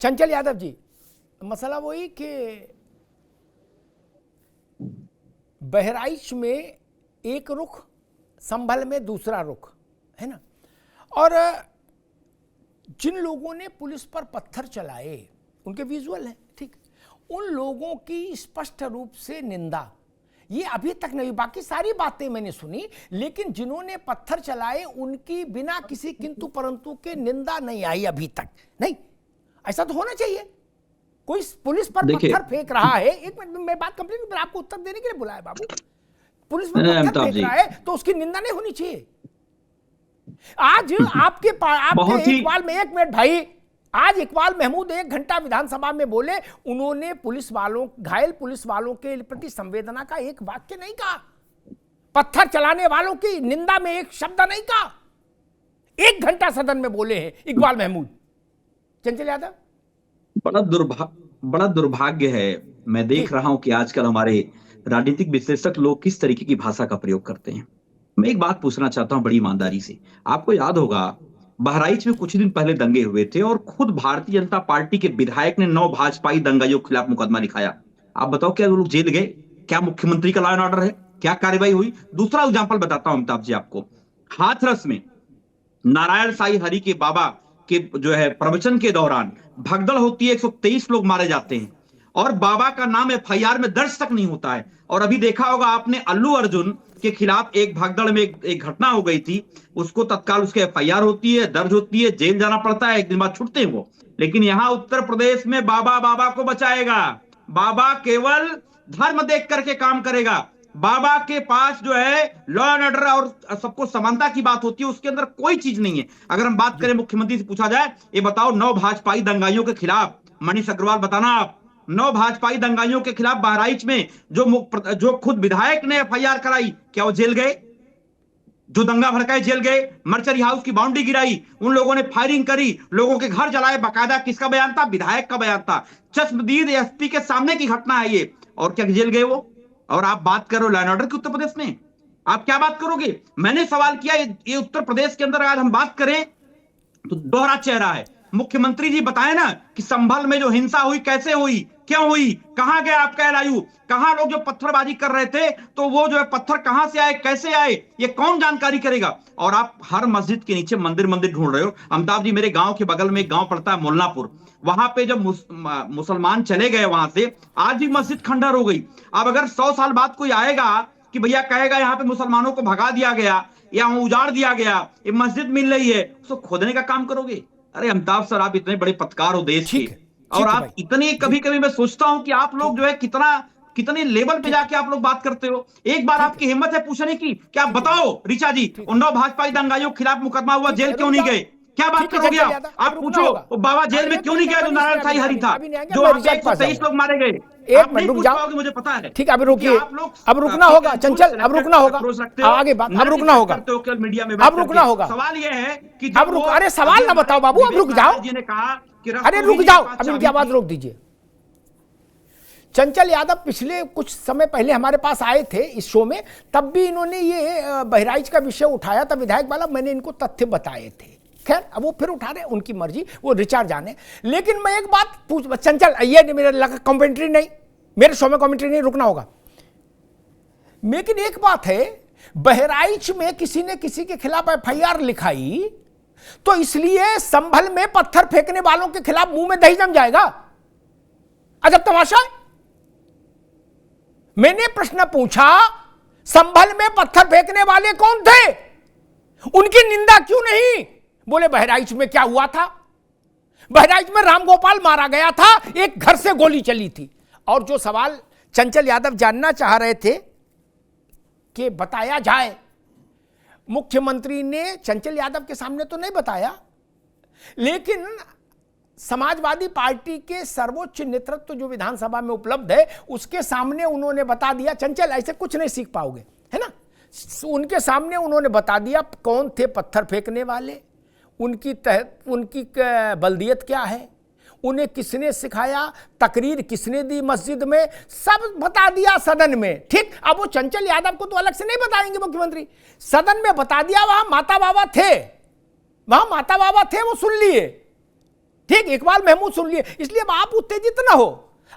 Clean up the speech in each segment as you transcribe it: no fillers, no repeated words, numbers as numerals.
चंचल यादव जी, मसला वही कि बहराइच में एक रुख, संभल में दूसरा रुख, है ना। और जिन लोगों ने पुलिस पर पत्थर चलाए, उनके विजुअल है, ठीक, उन लोगों की स्पष्ट रूप से निंदा ये अभी तक नहीं, बाकी सारी बातें मैंने सुनी, लेकिन जिन्होंने पत्थर चलाए उनकी बिना किसी किंतु परंतु के निंदा नहीं आई अभी तक। नहीं, ऐसा तो होना चाहिए। कोई पुलिस पर पत्थर फेंक रहा है, एक मिनट मैं बात कंप्लीट, आपको उत्तर देने के लिए बुलाया बाबू। पुलिस पर पत्थर फेंक रहा है तो उसकी निंदा नहीं होनी चाहिए। आज आपके इकबाल में, एक मिनट भाई, आज इकबाल महमूद 1 घंटा विधानसभा में बोले, उन्होंने पुलिस वालों, घायल पुलिस वालों के प्रति संवेदना का एक वाक्य नहीं कहा, पत्थर चलाने वालों की निंदा में एक शब्द नहीं कहा। 1 घंटा सदन में बोले हैं इकबाल महमूद। चंचल यादव, बड़ा दुर्भाग्य है। मैं देख रहा हूं कि आजकल हमारे राजनीतिक विश्लेषक लोग किस तरीके की भाषा का प्रयोग करते हैं। मैं एक बात पूछना चाहता हूं बड़ी ईमानदारी से। आपको याद होगा बहराइच में कुछ दिन पहले दंगे हुए थे और खुद भारतीय जनता पार्टी के विधायक ने 9 भाजपाई दंगाइयों के खिलाफ मुकदमा लिखाया। आप बताओ, क्या वो लोग जेल गए? क्या मुख्यमंत्री का लॉ एंड ऑर्डर है? क्या कार्रवाई हुई? दूसरा एग्जाम्पल बताता हूं अमिताभ जी आपको। हाथरस में नारायण साई हरि के बाबा के जो है प्रवचन के दौरान भगदड़ होती है, 123 लोग मारे जाते हैं और बाबा का नाम एफआईआर में दर्ज तक नहीं होता है। और अभी देखा होगा आपने, अल्लू अर्जुन के खिलाफ एक भगदड़ में एक घटना हो गई थी, उसको तत्काल उसके एफआईआर होती है, दर्ज होती है, जेल जाना पड़ता है, 1 दिन बाद छूटते हैं वो। लेकिन यहां उत्तर प्रदेश में बाबा को बचाएगा। बाबा केवल धर्म देख करके काम करेगा। बाबा के पास जो है लॉ एंड ऑर्डर और सबको समानता की बात होती है, उसके अंदर कोई चीज नहीं है। अगर हम बात करें, मुख्यमंत्री से पूछा जाए, ये बताओ 9 भाजपाई दंगाइयों के खिलाफ, मनीष अग्रवाल बताना आप, 9 भाजपाई दंगाइयों के खिलाफ बहराइच में जो खुद विधायक ने एफआईआर कराई, क्या वो जेल गए? जो दंगा भड़काए जेल गए? मर्चरी हाउस की बाउंड्री गिराई, उन लोगों ने फायरिंग करी, लोगों के घर जलाए, बाकायदा किसका बयान था? विधायक का बयान था। चश्मदीद एसपी के सामने की घटना है ये, और क्या जेल गए वो? और आप बात करो लॉ एंड ऑर्डर की उत्तर प्रदेश में, आप क्या बात करोगे? मैंने सवाल किया, ये उत्तर प्रदेश के अंदर आज हम बात करें तो दोहरा चेहरा है। मुख्यमंत्री जी बताए ना कि संभल में जो हिंसा हुई कैसे हुई, क्यों हुई, कहां गया आपका एलआईयू, कहां लोग जो पत्थरबाजी कर रहे थे, तो वो जो है पत्थर कहां से आए, कैसे आए, ये कौन जानकारी करेगा? और आप हर मस्जिद के नीचे मंदिर ढूंढ रहे हो। अमिताभ जी, मेरे गांव के बगल में एक गांव पड़ता है मोलनापुर, वहां पे जब मुसलमान चले गए वहां से, आज भी मस्जिद खंडर हो गई। अब अगर 100 साल बाद कोई आएगा कि भैया कहेगा यहाँ पे मुसलमानों को भगा दिया गया या उजाड़ दिया गया, ये मस्जिद मिल रही है, उसको खोदने का काम करोगे? अरे अमिताभ सर, आप इतने बड़े पत्रकार हो देश के, और आप इतने, कभी मैं सोचता हूं कि आप लोग जो है कितने लेवल पे जाके आप लोग बात करते हो। एक बार आपकी हिम्मत है पूछने की, क्या बताओ ऋचा जी, 9 भाजपाई दंगाइयों के खिलाफ मुकदमा हुआ, जेल क्यों नहीं गए? क्या बात करोगे आप पूछो, वो बाबा जेल में क्यों नहीं गया जो नारायण साई हरि था, जो 123 लोग मारे गए? एक मिनट रुक जाओ, मुझे पता है। ठीक है, अभी रुकिए, अब रुकना होगा चंचल, अब रुकना होगा, आगे बात, अब रुकना होगा, मीडिया में अब रुकना होगा। सवाल ये है कि अब रुक, अरे सवाल ना बताओ बाबू, अब रुक जाओ जी ने कहा कि अरे रुक जाओ, अब इनकी आवाज रोक दीजिए। चंचल यादव पिछले कुछ समय पहले हमारे पास आए थे इस शो में, तब भी इन्होंने ये बहराइच का विषय उठाया था, विधायक वाला, मैंने इनको तथ्य बताए थे। खैर, अब वो फिर उठा रहे, उनकी मर्जी, वो रिचार्ज जाने। लेकिन मैं एक बात पूछ, चंचल, ये मेरे लगा कमेंट्री नहीं, मेरे शो में कमेंट्री नहीं, रुकना होगा। लेकिन एक बात है, बहराइच में किसी ने किसी के खिलाफ एफआईआर लिखाई तो इसलिए संभल में पत्थर फेंकने वालों के खिलाफ मुंह में दही जम जाएगा? अजब तमाशा है। मैंने प्रश्न पूछा, संभल में पत्थर फेंकने वाले कौन थे, उनकी निंदा क्यों नहीं? बोले बहराइच में क्या हुआ था, बहराइच में रामगोपाल मारा गया था, एक घर से गोली चली थी। और जो सवाल चंचल यादव जानना चाह रहे थे कि बताया जाए, मुख्यमंत्री ने चंचल यादव के सामने तो नहीं बताया, लेकिन समाजवादी पार्टी के सर्वोच्च नेतृत्व जो विधानसभा में उपलब्ध है, उसके सामने उन्होंने बता दिया। चंचल, ऐसे कुछ नहीं सीख पाओगे, है ना। उनके सामने उन्होंने बता दिया कौन थे पत्थर फेंकने वाले, उनकी बल्दियत क्या है, उन्हें किसने सिखाया, तकरीर किसने दी मस्जिद में, सब बता दिया सदन में। ठीक, अब वो चंचल यादव को तो अलग से नहीं बताएंगे मुख्यमंत्री, सदन में बता दिया, वहां माता बाबा थे, वो सुन लिए। ठीक, इकबाल महमूद सुन लिए, इसलिए अब आप उत्तेजित ना हो।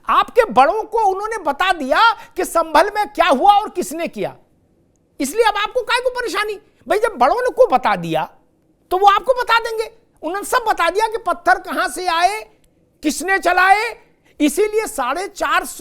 आपके बड़ों को उन्होंने बता दिया कि संभल में क्या हुआ और किसने किया, इसलिए अब आपको काय को परेशानी? भाई जब बड़ों ने को बता दिया तो वो आपको बता देंगे। उन्होंने सब बता दिया कि पत्थर कहां से आए, किसने चलाए, इसीलिए 450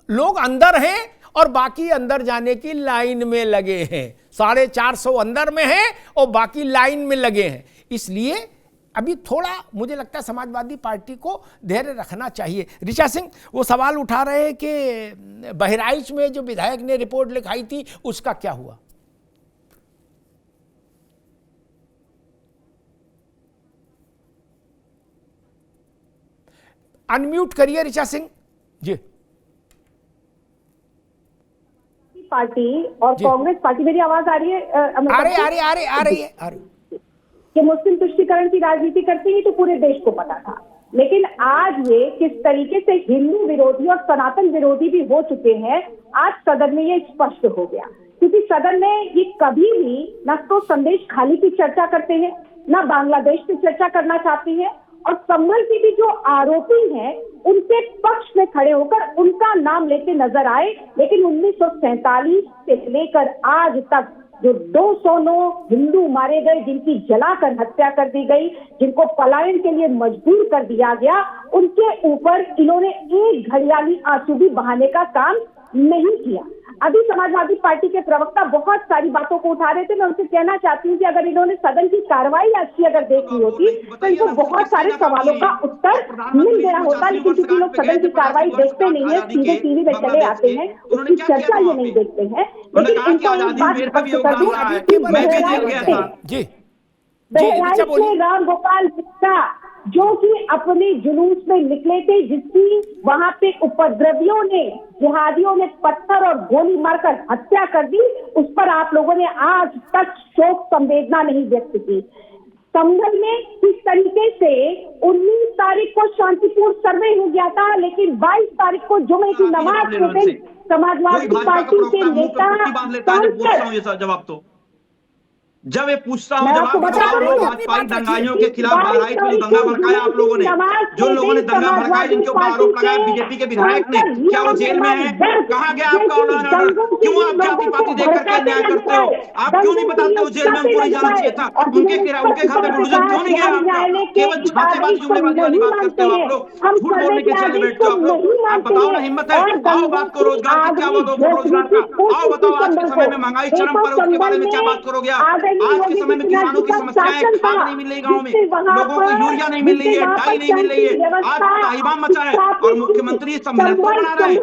लोग अंदर हैं और बाकी अंदर जाने की लाइन में लगे हैं। 450 अंदर में हैं और बाकी लाइन में लगे हैं। इसलिए अभी थोड़ा मुझे लगता है समाजवादी पार्टी को धैर्य रखना चाहिए। ऋचा सिंह वो सवाल उठा रहे हैं कि बहराइच में जो विधायक ने रिपोर्ट लिखाई थी उसका क्या हुआ? अनम्यूट करिए ऋचा सिंह जी। पार्टी और कांग्रेस पार्टी, मेरी आवाज आ रही है? आ रही है कि मुस्लिम तुष्टीकरण की राजनीति करती है तो पूरे देश को पता था, लेकिन आज ये किस तरीके से हिंदू विरोधी और सनातन विरोधी भी हो चुके हैं, आज सदन में ये स्पष्ट हो गया। क्योंकि सदन में ये कभी भी ना तो संदेश खाली की चर्चा करते हैं, ना बांग्लादेश की चर्चा करना चाहती है, और संभल के भी जो आरोपी हैं उनके पक्ष में खड़े होकर उनका नाम लेते नजर आए। लेकिन 1947 से लेकर आज तक जो 209 हिंदू मारे गए, जिनकी जलाकर हत्या कर दी गई, जिनको पलायन के लिए मजबूर कर दिया गया, उनके ऊपर इन्होंने एक घड़ियाली आंसू भी बहाने का काम नहीं किया। अभी समाजवादी पार्टी के प्रवक्ता बहुत सारी बातों को उठा रहे थे। मैं उनसे कहना चाहती हूँ कि अगर इन्होंने सदन की कार्रवाई अच्छी अगर देखी होती तो इनको बहुत सारे सवालों का उत्तर मिल गया होता, लेकिन क्योंकि लोग सदन की कार्रवाई देखते नहीं है, सीधे टीवी में चले आते हैं, उसकी चर्चा ये नहीं देखते हैं। लेकिन इनको एक बात स्पष्ट कर दूं, बहराइच के राम गोपाल गुप्ता जो कि अपने जुलूस में निकले थे, जिसकी वहां पे उपद्रवियों ने, जिहादियों ने पत्थर और गोली मारकर हत्या कर दी, उस पर आप लोगों ने आज तक शोक संवेदना नहीं व्यक्त की। संभल में किस तरीके से 19 तारीख को शांतिपूर्ण सर्वे हो गया था, लेकिन 22 तारीख को जुमे की नमाज के दिन समाजवादी पार्टी के नेता जवाब तो जब ये पूछता हूँ, जब भाजपा दंगाइयों के खिलाफ बहराइच में दंगा भड़काया आप लोगों ने, जो लोगों ने दंगा भड़काया, जिनके ऊपर आरोप लगाया बीजेपी के विधायक ने, क्या वो जेल में है? कहाँ गया आपका ऑर्डर? क्यों आप जाति पाति देख करके अन्याय करते हो? आप क्यों नहीं बताते हो जेल में उनको नहीं जाना चाहिए था? उनके खाते में बुलडोजर क्यों नहीं गया आपका? केवल झांसेबाजी जुमलेबाजी वाली बात करते हो आप लोग, झूठ बोलने के चले बैठते हो आप लोग। आप बताओ ना, हिम्मत है, आओ बात करो रोजगार की, क्या बात हो रोजगार का, आओ बताओ आज के समय में महंगाई चरम पर, उसके बारे में क्या बात करोगे आप? आज के समय में किसानों की समस्याएं, खाद नहीं मिल रही गाँव में, लोगों को यूरिया नहीं मिल रही है, डाई नहीं मिल रही है, आज ताहिबाम मचा है और मुख्यमंत्री सम्मेलन को बना रहा है।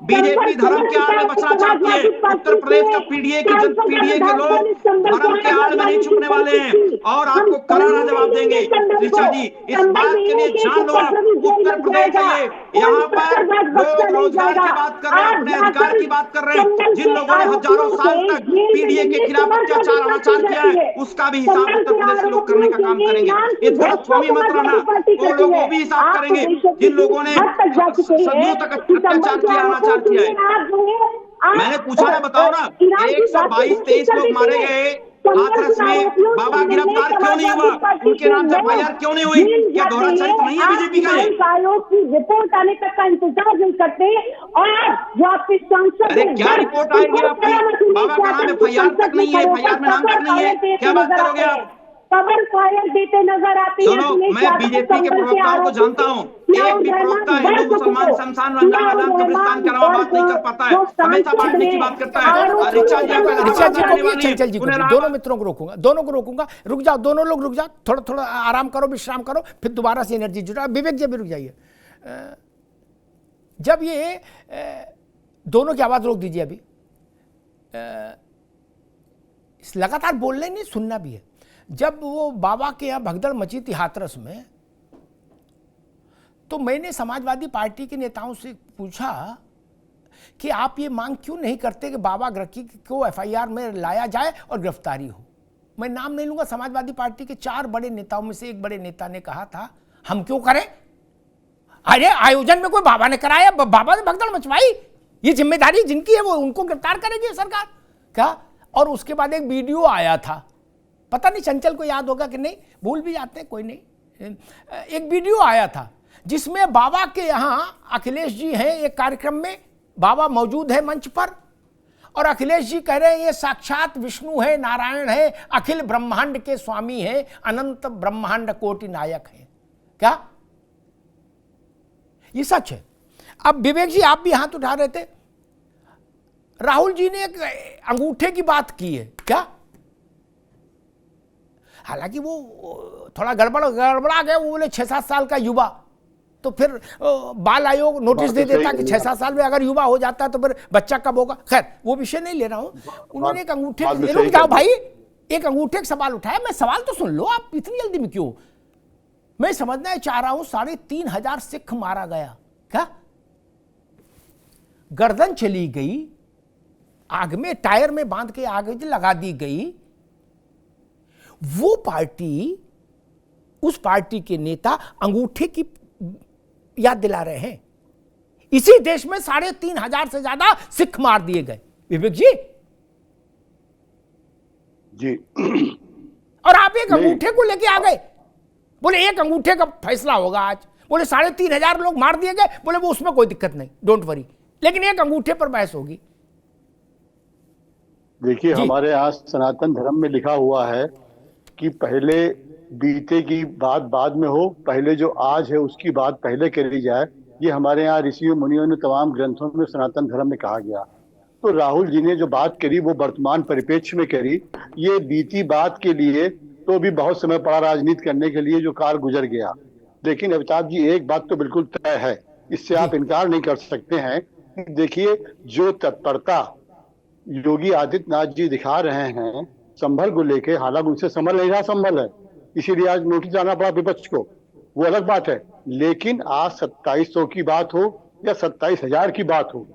बीजेपी धर्म के आड़ में बचना चाहती है। उत्तर प्रदेश का पीडीए के लोग धर्म के आड़ में नहीं छुपने वाले हैं और आपको करारा जवाब देंगे। ऋचा जी, इस बात के लिए जान लो आप, उत्तर प्रदेश है, यहाँ पर लोग रोजगार की बात कर रहे हैं, अपने अधिकार की बात कर रहे हैं। जिन लोगों ने हजारों साल तक पीडीए के खिलाफ अत्याचार अनाचार किया है, उसका भी हिसाब उत्तर प्रदेश के लोग करने का काम करेंगे। ये गलतफहमी मत रहना, वो लोग वो भी हिसाब करेंगे जिन लोगों ने सदियों तक अत्याचार किया, अनाचार किया है। मैंने पूछा ना, बताओ ना, 122-23 लोग मारे गए हाथरस में, बाबा गिरफ्तार क्यों नहीं हुआ? उनके नाम से FIR क्यों नहीं हुई? क्या दोहरा चरित्र नहीं है बीजेपी का? आयोग की रिपोर्ट आने तक का इंतजार नहीं करते और जो आपके सांसद, अरे क्या रिपोर्ट आएगी आपकी? बाबा का नाम FIR तक नहीं है, FIR में नाम तक नहीं है, क्या बात करोगे आप? कबर फायर देते नजर आते हैं। सुनो, मैं बीजेपी के प्रवक्ताओं को जानता हूँ, एक भी प्रवक्ता हिंदू मुसलमान शमशान रंजान आजाद कब्रिस्तान के अलावा बात नहीं कर पाता है, हमेशा बांटने की बात करता है। ऋचा जी, दोनों मित्रों को रोकूंगा, दोनों को रोकूंगा। रुक जाओ, दोनों लोग रुक जाओ, थोड़ा थोड़ा आराम करो, विश्राम करो, फिर दोबारा से एनर्जी जुटा। विवेक जी भी रुक जाइए। जब ये दोनों की आवाज रोक दीजिए, अभी लगातार बोलने नहीं, सुनना भी है। जब वो बाबा के यहाँ भगदड़ मची थी हाथरस में, तो मैंने समाजवादी पार्टी के नेताओं से पूछा कि आप ये मांग क्यों नहीं करते कि बाबा ग्रकी को FIR में लाया जाए और गिरफ्तारी हो। मैं नाम नहीं लूंगा, समाजवादी पार्टी के 4 बड़े नेताओं में से एक बड़े नेता ने कहा था, हम क्यों करें? अरे आयोजन में कोई बाबा ने कराया, बाबा ने भगदड़ मचवाई, ये जिम्मेदारी जिनकी है वो उनको गिरफ्तार करेगी सरकार क्या? और उसके बाद एक वीडियो आया था, पता नहीं चंचल को याद होगा कि नहीं, भूल भी जाते हैं, कोई नहीं, एक वीडियो आया था जिसमें बाबा के यहाँ अखिलेश जी हैं, एक कार्यक्रम में बाबा मौजूद है मंच पर, और अखिलेश जी कह रहे हैं ये साक्षात विष्णु है, नारायण है, अखिल ब्रह्मांड के स्वामी हैं, अनंत ब्रह्मांड कोटि नायक हैं। क्या ये सच है? अब विवेक जी आप भी हाथ उठा रहे थे, राहुल जी ने एक अंगूठे की बात की है क्या? हालांकि वो थोड़ा गड़बड़ा गया, वो बोले 6-7 साल का युवा, तो फिर बाल आयोग नोटिस दे देता कि 6-7 साल में अगर युवा हो जाता है तो फिर बच्चा कब होगा। खैर वो विषय नहीं ले रहा हूं। उन्होंने एक अंगूठे, रुक जाओ भाई, एक अंगूठे का सवाल उठाया, मैं सवाल तो सुन लो, आप इतनी जल्दी में क्यों? मैं समझना चाह रहा हूं 3,500 सिख मारा गया, क्या गर्दन चली गई, आग में टायर में बांध के आग लगा दी गई। वो पार्टी, उस पार्टी के नेता अंगूठे की याद दिला रहे हैं। इसी देश में 3,500 से ज्यादा सिख मार दिए गए विवेक जी। जी और आप एक अंगूठे को लेके आ गए, बोले एक अंगूठे का फैसला होगा आज, बोले 3,500 लोग मार दिए गए, बोले वो उसमें कोई दिक्कत नहीं, डोंट वरी, लेकिन एक अंगूठे पर बहस होगी। देखिए, हमारे यहाँ सनातन धर्म में लिखा हुआ है कि पहले बीते की बात बाद में हो, पहले जो आज है उसकी बात पहले करी जाए। ये हमारे यहाँ ऋषियों मुनियों ने तमाम ग्रंथों में सनातन धर्म में कहा गया। तो राहुल जी ने जो बात करी वो वर्तमान परिप्रेक्ष्य में करी। ये बीती बात के लिए तो भी बहुत समय पड़ा राजनीति करने के लिए, जो काल गुजर गया। लेकिन अमिताभ जी, एक बात तो बिल्कुल तय है, इससे आप इनकार नहीं कर सकते हैं। देखिए, जो तत्परता योगी आदित्यनाथ जी दिखा रहे हैं संभल को लेके, हालांकि उनसे संभल नहीं रहा, संभल है, इसीलिए आज नोटिस जाना पड़ा विपक्ष को, वो अलग बात है। लेकिन आज 2700 की बात हो या 27,000 की बात हो,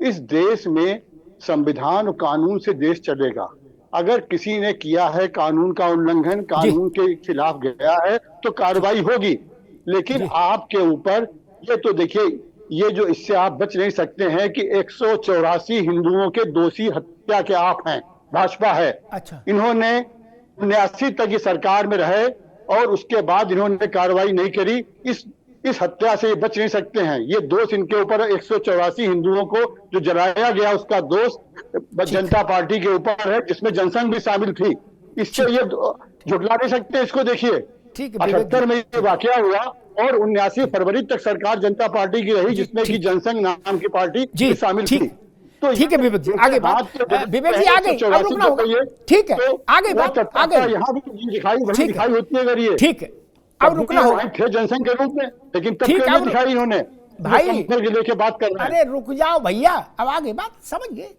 इस देश में संविधान और कानून से देश चलेगा। अगर किसी ने किया है कानून का उल्लंघन, कानून के खिलाफ गया है, तो कार्रवाई होगी। लेकिन आपके ऊपर ये तो देखिए, ये जो इससे आप बच नहीं सकते हैं कि 184 हिंदुओं के दोषी हत्या के आप हैं, भाजपा है। अच्छा। इन्होंने 79 तक की सरकार में रहे और उसके बाद इन्होंने कार्रवाई नहीं करी। इस हत्या से बच नहीं सकते हैं। ये दोष इनके ऊपर 184 हिंदुओं को जो जलाया गया, उसका दोष जनता पार्टी के ऊपर है, जिसमें जनसंघ भी शामिल थी। इससे ये झुटला नहीं सकते। इसको देखिए, 78 में ये वाकया हुआ और 79 फरवरी तक सरकार जनता पार्टी की रही, जिसमें कि जनसंघ नाम की पार्टी शामिल थी। तो ठीक है विवेक जी, आगे बात, विवेक जी आगे, अब रुकना होगा। ठीक है, आगे बात, आगे यहाँ भी दिखाई होती है। अगर ये ठीक है, अब रुकना होगा। थे जनसंघ के रूप में, लेकिन तब क्यों दिखाई इन्होंने? भाई लेके बात कर रहे हैं। अरे रुक जाओ भैया, अब आगे बात समझ गए।